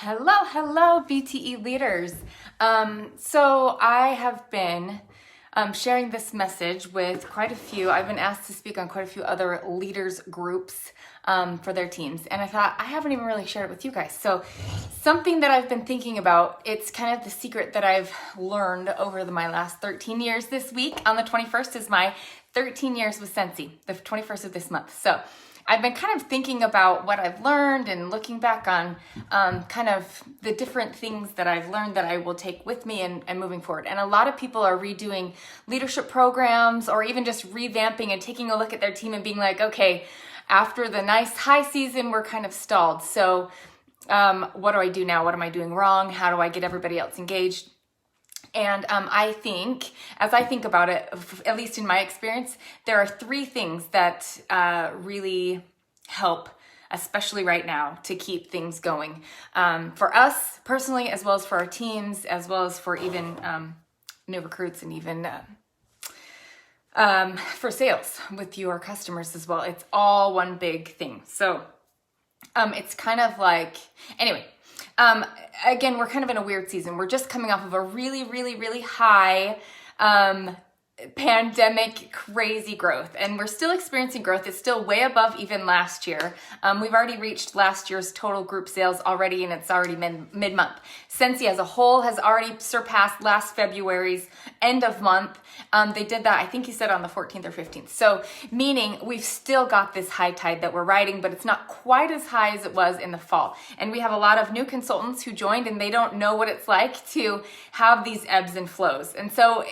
Hello, BTE leaders. So I have been sharing this message with quite a few. I've been asked to speak on quite a few other leaders groups for their teams. And I thought, I haven't even really shared it with you guys. So something that I've been thinking about, it's kind of the secret that I've learned over my last 13 years this week. On the 21st is my 13 years with Scentsy, the 21st of this month. So I've been kind of thinking about what I've learned and looking back on kind of the different things that I've learned that I will take with me and moving forward. And a lot of people are redoing leadership programs or even just revamping and taking a look at their team and being like, okay, after the nice high season, we're kind of stalled. So what do I do now? What am I doing wrong? How do I get everybody else engaged? And I think, as I think about it, at least in my experience, there are three things that really help, especially right now, to keep things going for us personally, as well as for our teams, as well as for even new recruits and even for sales with your customers as well. It's all one big thing. So it's kind of like, anyway. Again, we're kind of in a weird season. We're just coming off of a really high pandemic crazy growth, and we're still experiencing growth. It's still way above even last year. We've already reached last year's total group sales already, and it's already mid-month. Scentsy as a whole has already surpassed last February's end of month. They did that, I think he said on the 14th or 15th. So meaning we've still got this high tide that we're riding, but it's not quite as high as it was in the fall. And we have a lot of new consultants who joined, and they don't know what it's like to have these ebbs and flows. And so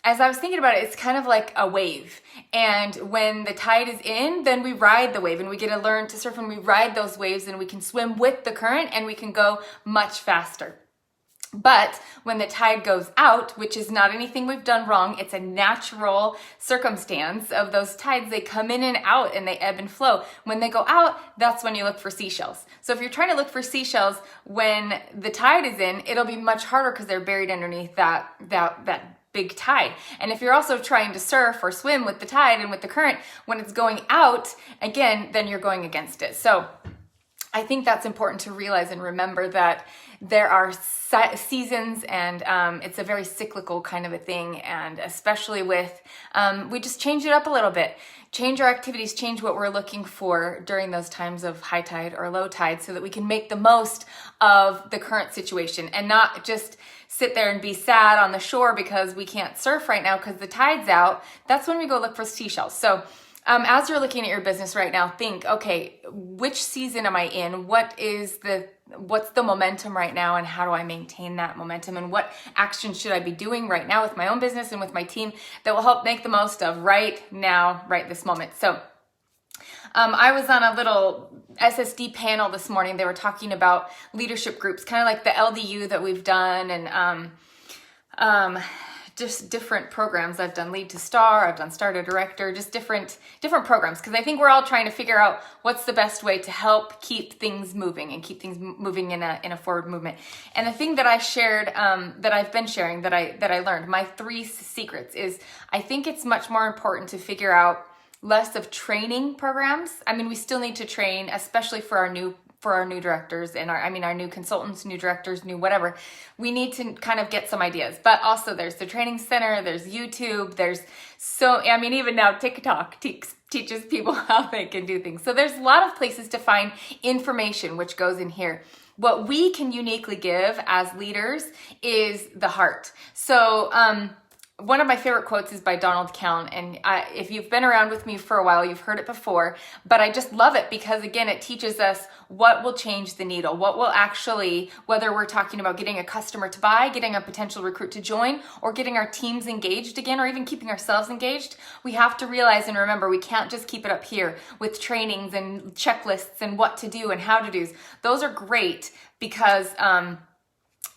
as I was thinking about it, it's kind of like a wave. And when the tide is in, then we ride the wave and we get to learn to surf and we ride those waves and we can swim with the current and we can go much faster. But when the tide goes out, which is not anything we've done wrong, it's a natural circumstance of those tides. They come in and out and they ebb and flow. When they go out, that's when you look for seashells. So if you're trying to look for seashells when the tide is in, it'll be much harder because they're buried underneath that big tide. And if you're also trying to surf or swim with the tide and with the current, when it's going out, again, then you're going against it. So I think that's important to realize and remember that there are seasons and it's a very cyclical kind of a thing. And especially with, we just change it up a little bit, change our activities, change what we're looking for during those times of high tide or low tide so that we can make the most of the current situation and not just sit there and be sad on the shore because we can't surf right now because the tide's out. That's when we go look for seashells. So as you're looking at your business right now, think, okay, which season am I in? What's the momentum right now, and how do I maintain that momentum? And what action should I be doing right now with my own business and with my team that will help make the most of right now, right this moment? So I was on a little SSD panel this morning. They were talking about leadership groups, kind of like the LDU that we've done, and just different programs. I've done Lead to Star, I've done Star to Director, just different programs, because I think we're all trying to figure out what's the best way to help keep things moving and keep things moving in a forward movement. And the thing that I shared, that I've been sharing, that I learned, my 3 secrets is, I think it's much more important to figure out less of training programs. I mean, we still need to train, especially for our new directors and our new consultants, new directors, new whatever. We need to kind of get some ideas. But also there's the training center, there's YouTube, even now TikTok teaches people how they can do things. So there's a lot of places to find information which goes in here. What we can uniquely give as leaders is the heart. So one of my favorite quotes is by Donald Count, and if you've been around with me for a while, you've heard it before, but I just love it because, again, it teaches us what will change the needle, what will actually, whether we're talking about getting a customer to buy, getting a potential recruit to join, or getting our teams engaged again, or even keeping ourselves engaged, we have to realize and remember we can't just keep it up here with trainings and checklists and what to do and how to do. Those are great because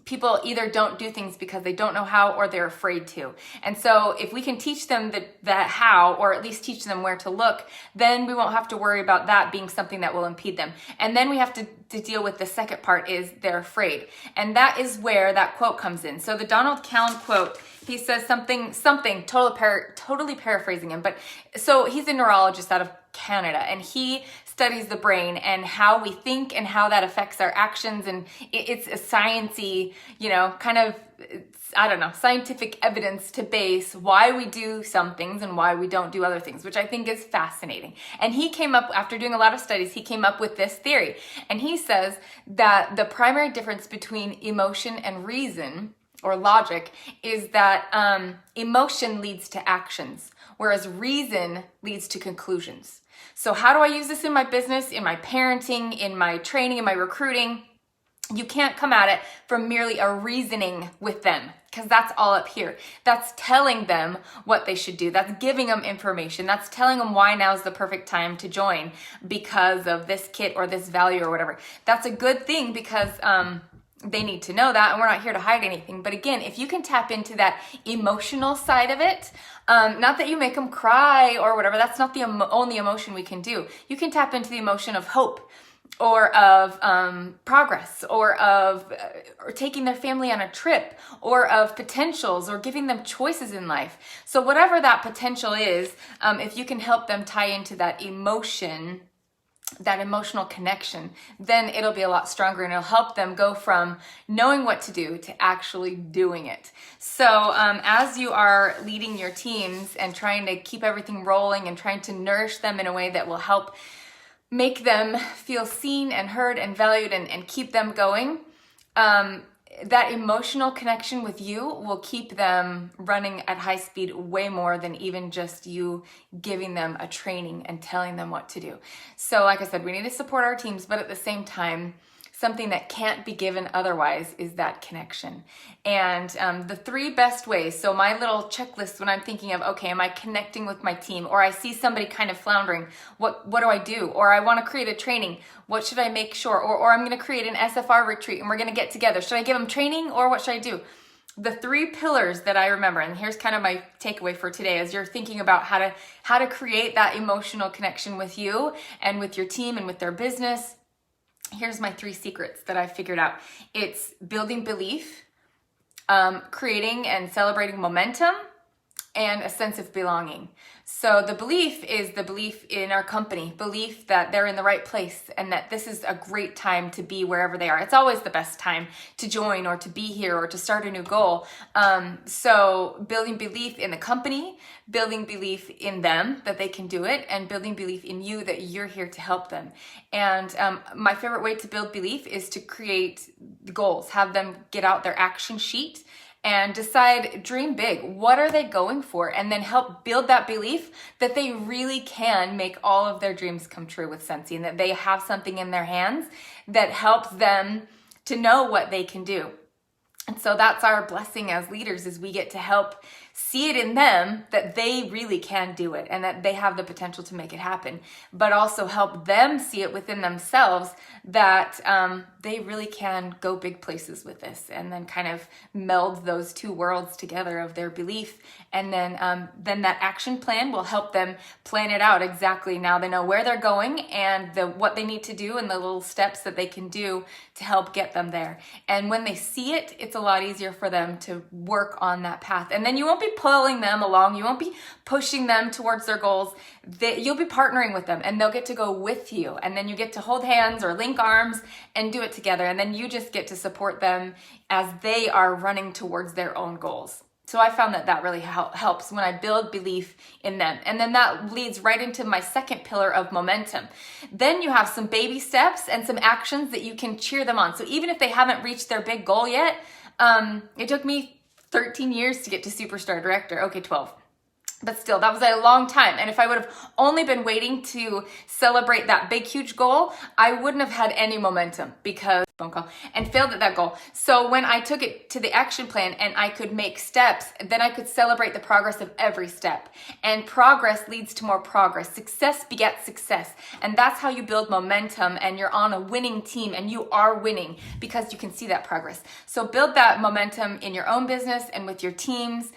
people either don't do things because they don't know how or they're afraid to. And so if we can teach them that how, or at least teach them where to look, then we won't have to worry about that being something that will impede them. And then we have to deal with the second part, is they're afraid. And that is where that quote comes in. So the Donald Count quote, he says something, totally paraphrasing him, but so he's a neurologist out of Canada, and he studies the brain and how we think and how that affects our actions. And it's a sciencey, kind of, I don't know, scientific evidence to base why we do some things and why we don't do other things, which I think is fascinating. And he came up, after doing a lot of studies, he came up with this theory. And he says that the primary difference between emotion and reason or logic is that emotion leads to actions, whereas reason leads to conclusions. So how do I use this in my business, in my parenting, in my training, in my recruiting? You can't come at it from merely a reasoning with them, because that's all up here. That's telling them what they should do. That's giving them information. That's telling them why now is the perfect time to join because of this kit or this value or whatever. That's a good thing because they need to know that, and we're not here to hide anything. But again, if you can tap into that emotional side of it, not that you make them cry or whatever, that's not the only emotion we can do. You can tap into the emotion of hope, or of progress, or of or taking their family on a trip, or of potentials, or giving them choices in life. So whatever that potential is, if you can help them tie into that emotion, that emotional connection, then it'll be a lot stronger, and it'll help them go from knowing what to do to actually doing it. So as you are leading your teams and trying to keep everything rolling and trying to nourish them in a way that will help make them feel seen and heard and valued and keep them going, that emotional connection with you will keep them running at high speed way more than even just you giving them a training and telling them what to do. So like I said, we need to support our teams, but at the same time, something that can't be given otherwise is that connection. And the 3 best ways, so my little checklist when I'm thinking of, okay, am I connecting with my team? Or I see somebody kind of floundering, what do I do? Or I want to create a training, what should I make sure? Or I'm going to create an SFR retreat and we're going to get together. Should I give them training or what should I do? The 3 pillars that I remember, and here's kind of my takeaway for today as you're thinking about how to create that emotional connection with you and with your team and with their business. Here's my 3 secrets that I figured out. It's building belief, creating and celebrating momentum, and a sense of belonging. So the belief is the belief in our company, belief that they're in the right place and that this is a great time to be wherever they are. It's always the best time to join or to be here or to start a new goal. So building belief in the company, building belief in them that they can do it, and building belief in you that you're here to help them. And my favorite way to build belief is to create goals, have them get out their action sheet and decide, dream big. What are they going for? And then help build that belief that they really can make all of their dreams come true with Scentsy, and that they have something in their hands that helps them to know what they can do. And so that's our blessing as leaders, is we get to help see it in them that they really can do it and that they have the potential to make it happen, but also help them see it within themselves that they really can go big places with this, and then kind of meld those 2 worlds together of their belief. And then that action plan will help them plan it out exactly. Now they know where they're going and what they need to do and the little steps that they can do to help get them there. And when they see it, it's a lot easier for them to work on that path. And then you won't be pulling them along. You won't be pushing them towards their goals. You'll be partnering with them, and they'll get to go with you. And then you get to hold hands or link arms and do it together. And then you just get to support them as they are running towards their own goals. So I found that really helps when I build belief in them. And then that leads right into my 2nd pillar of momentum. Then you have some baby steps and some actions that you can cheer them on. So even if they haven't reached their big goal yet, it took me 13 years to get to Superstar Director. Okay, 12. But still, that was a long time. And if I would have only been waiting to celebrate that big, huge goal, I wouldn't have had any momentum because phone call and failed at that goal. So when I took it to the action plan and I could make steps, then I could celebrate the progress of every step. And progress leads to more progress. Success begets success. And that's how you build momentum, and you're on a winning team, and you are winning because you can see that progress. So build that momentum in your own business and with your teams.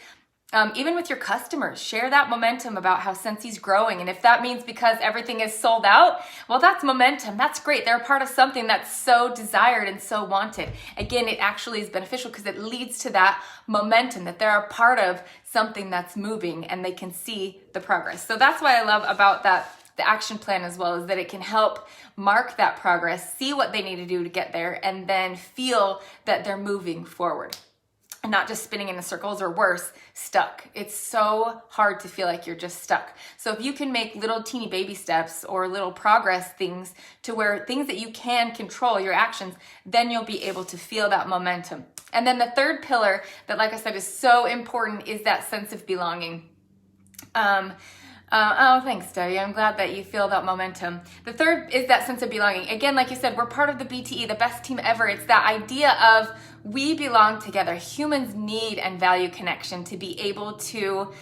Even with your customers, share that momentum about how Scentsy's growing. And if that means because everything is sold out, well, that's momentum. That's great. They're a part of something that's so desired and so wanted. Again, it actually is beneficial because it leads to that momentum, that they're a part of something that's moving and they can see the progress. So that's what I love about that the action plan as well, is that it can help mark that progress, see what they need to do to get there, and then feel that they're moving forward. And not just spinning in circles, or worse, stuck. It's so hard to feel like you're just stuck. So if you can make little teeny baby steps or little progress things to where things that you can control, your actions, then you'll be able to feel that momentum. And then the third pillar that, like I said, is so important is that sense of belonging. Oh, thanks, Debbie. I'm glad that you feel that momentum. The third is that sense of belonging. Again, like you said, we're part of the BTE, the best team ever. It's that idea of we belong together. Humans need and value connection to be able to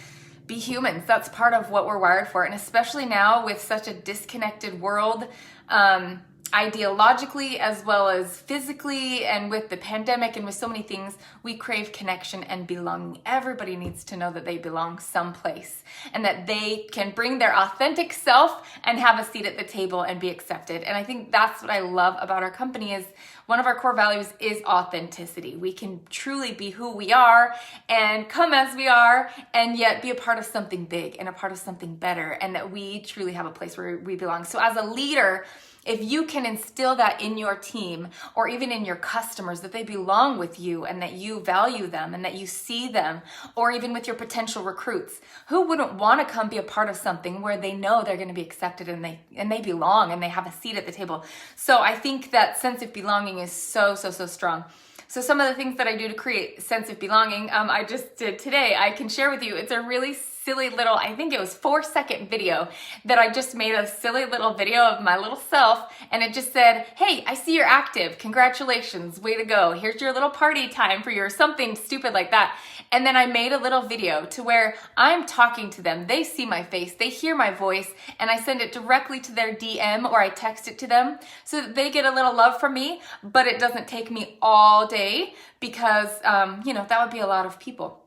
be humans. That's part of what we're wired for. And especially now with such a disconnected world, ideologically as well as physically, and with the pandemic and with so many things, we crave connection and belonging. Everybody needs to know that they belong someplace and that they can bring their authentic self and have a seat at the table and be accepted. And I think that's what I love about our company, is one of our core values is authenticity. We can truly be who we are and come as we are, and yet be a part of something big and a part of something better, and that we truly have a place where we belong. So as a leader, if you can instill that in your team or even in your customers, that they belong with you and that you value them and that you see them, or even with your potential recruits, who wouldn't want to come be a part of something where they know they're going to be accepted and they belong and they have a seat at the table? So I think that sense of belonging is so strong. So some of the things that I do to create sense of belonging, I just did today. I can share with you. It's a really silly little, I think it was 4-second video that I just made, a silly little video of my little self, and it just said, hey, I see you're active. Congratulations, way to go. Here's your little party time for your something stupid like that. And then I made a little video to where I'm talking to them. They see my face, they hear my voice, and I send it directly to their DM or I text it to them so that they get a little love from me, but it doesn't take me all day because, that would be a lot of people.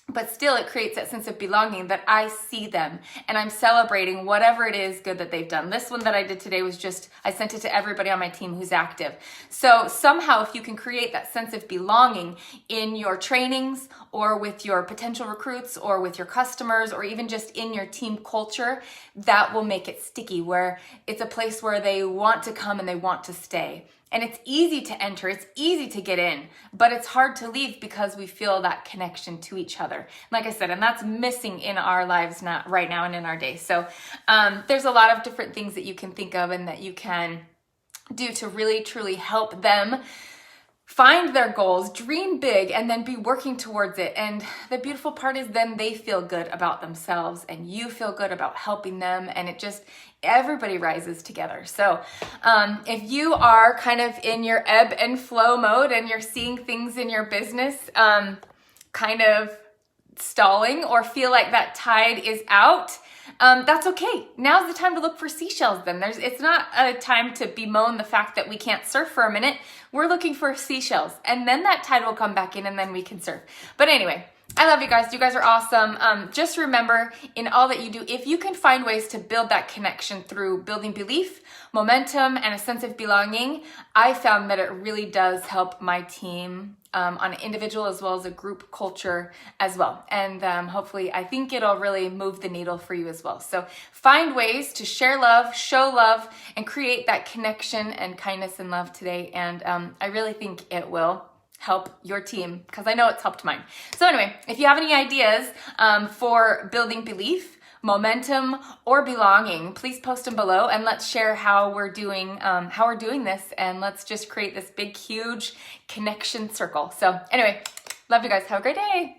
But still, it creates that sense of belonging that I see them and I'm celebrating whatever it is good that they've done. This one that I did today was just, I sent it to everybody on my team who's active. So somehow, if you can create that sense of belonging in your trainings or with your potential recruits or with your customers or even just in your team culture, that will make it sticky, where it's a place where they want to come and they want to stay. And it's easy to enter, it's easy to get in, but it's hard to leave because we feel that connection to each other. Like I said, and that's missing in our lives right now and in our day. So there's a lot of different things that you can think of and that you can do to really, truly help them find their goals, dream big, and then be working towards it. And the beautiful part is then they feel good about themselves and you feel good about helping them, and it just, everybody rises together. So if you are kind of in your ebb and flow mode and you're seeing things in your business kind of stalling or feel like that tide is out, that's okay. Now's the time to look for seashells then. It's not a time to bemoan the fact that we can't surf for a minute. We're looking for seashells, and then that tide will come back in and then we can surf. But anyway, I love you guys. You guys are awesome. Just remember, in all that you do, if you can find ways to build that connection through building belief, momentum, and a sense of belonging, I found that it really does help my team on an individual as well as a group culture as well. And hopefully, I think it'll really move the needle for you as well. So find ways to share love, show love, and create that connection and kindness and love today. And I really think it will help your team, because I know it's helped mine. So anyway, if you have any ideas for building belief, momentum, or belonging, please post them below and let's share how we're doing this, and let's just create this big, huge connection circle. So anyway, love you guys. Have a great day.